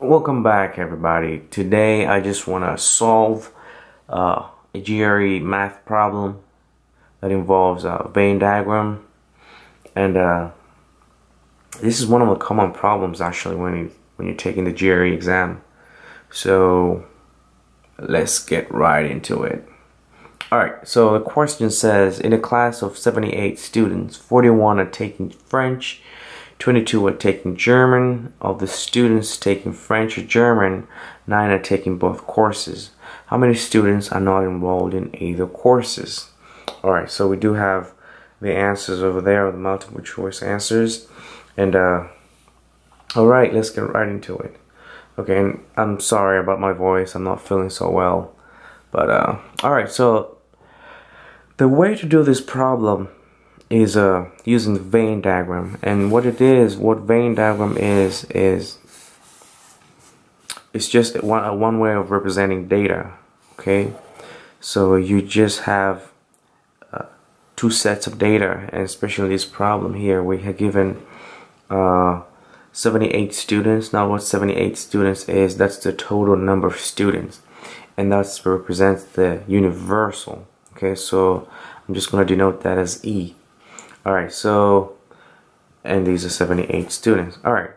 Welcome back, everybody. Today I just want to solve a Gre math problem that involves a Venn diagram, and this is one of the common problems actually when you're taking the Gre exam. So let's get right into it. Alright, so the question says, in a class of 78 students, 41 are taking French, 22 are taking German. Of the students taking French or German, 9 are taking both courses. How many students are not enrolled in either courses? Alright, so we do have the answers over there, the multiple choice answers. And alright, let's get right into it. Okay, and I'm sorry about my voice, I'm not feeling so well. But alright, so the way to do this problem is using the Venn diagram. And what Venn diagram is it's just one way of representing data. Okay, so you just have two sets of data, and especially this problem here, we have given 78 students. Now what 78 students is, that's the total number of students, and that represents the universal. Okay, so I'm just going to denote that as E. Alright, so, and these are 78 students. Alright,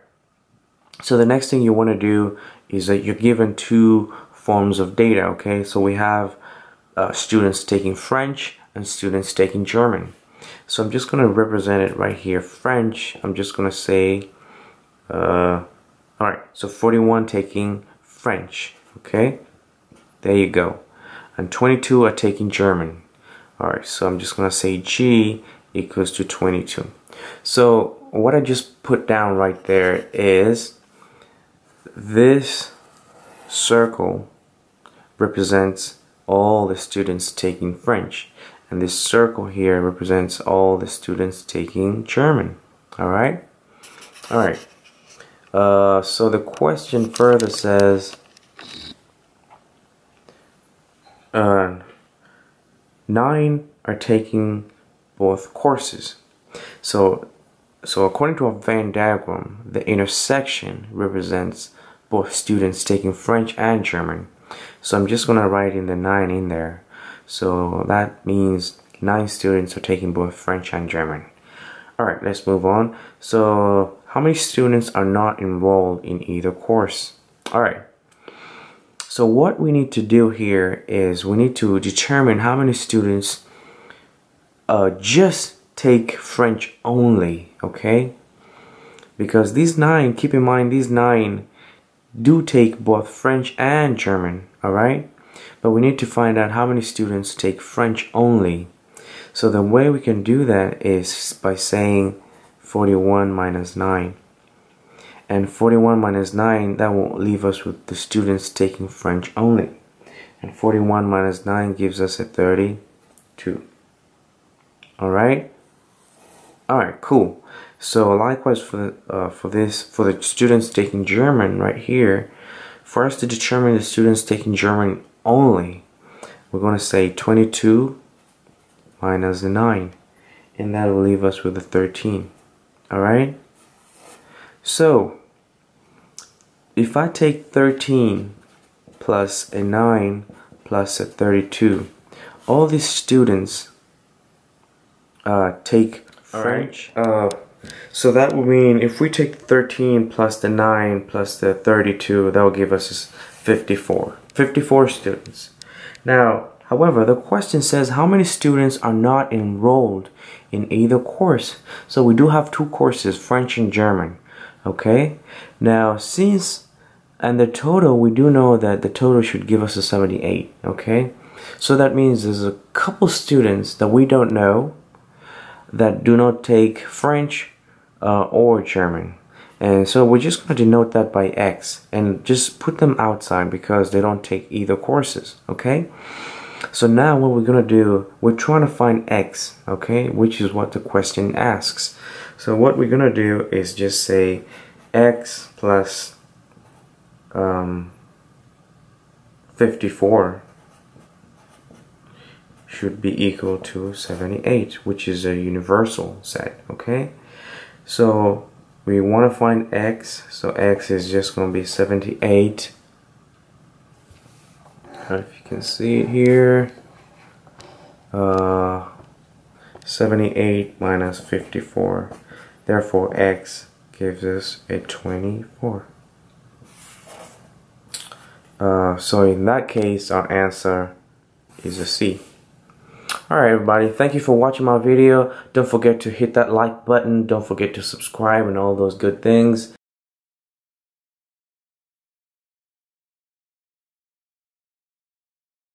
so the next thing you want to do is that you're given two forms of data. Okay, so we have students taking French and students taking German. So I'm just going to represent it right here. French, I'm just going to say, alright, so 41 taking French. Okay, there you go. And 22 are taking German. Alright, so I'm just going to say G equals to 22. So what I just put down right there is this circle represents all the students taking French, and this circle here represents all the students taking German. Alright? Alright. So the question further says 9 are taking both courses. So according to a Venn diagram, the intersection represents both students taking French and German. So I'm just gonna write in the 9 in there. So that means 9 students are taking both French and German. Alright, let's move on. So how many students are not enrolled in either course? Alright, so what we need to do here is we need to determine how many students just take French only. Okay, because these 9, keep in mind, these 9 do take both French and German. Alright, but we need to find out how many students take French only. So the way we can do that is by saying 41 minus 9, and 41 minus 9, that will leave us with the students taking French only, and 41 minus 9 gives us a 32. Alright, cool. So likewise for the students taking German right here, for us to determine the students taking German only, we're going to say 22 minus the 9, and that will leave us with a 13. Alright, so if I take 13 plus a 9 plus a 32, all these students take French. So that would mean if we take 13 plus the 9 plus the 32, that will give us 54 students. Now, however, the question says how many students are not enrolled in either course. So we do have two courses, French and German. Okay, now and the total, we do know that the total should give us a 78. Okay, so that means there's a couple students that we don't know that do not take French or German, and so we're just going to denote that by X and just put them outside because they don't take either courses. Okay, so now what we're going to do, we're trying to find X, okay, which is what the question asks. So what we're going to do is just say X plus 54 should be equal to 78, which is a universal set. Okay, so we want to find x, so x is just going to be 78. If you can see it here, 78 minus 54. Therefore, x gives us a 24. So in that case, our answer is a C. Alright everybody, thank you for watching my video. Don't forget to hit that like button. Don't forget to subscribe and all those good things.